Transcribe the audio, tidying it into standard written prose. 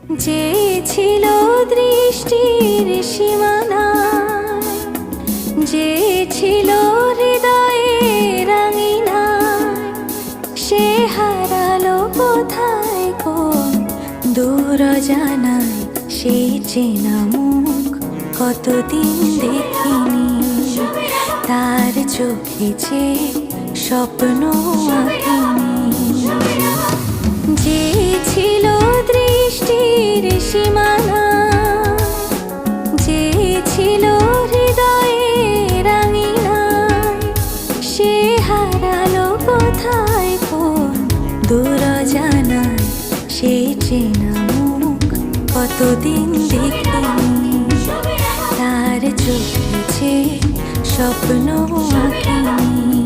যে ছিল দৃষ্টির সীমানায়, যে ছিল হৃদয়ের রাঙিনায়, সে হারালো কোথায় কোন দূর জানায়। সেই চেনা মুখ কতদিন দেখিনি, তার চোখে যে স্বপ্ন আঁকিনি। যে ছিল দৃষ্টির সীমানা, যে ছিল হৃদয়ের রাঙিনায়, সে হারালো কোথায় কোন দূর জানায়। সেই চেনা মুখ কতদিন দেখিনি, তার চোখে যে স্বপ্ন আঁকিনি।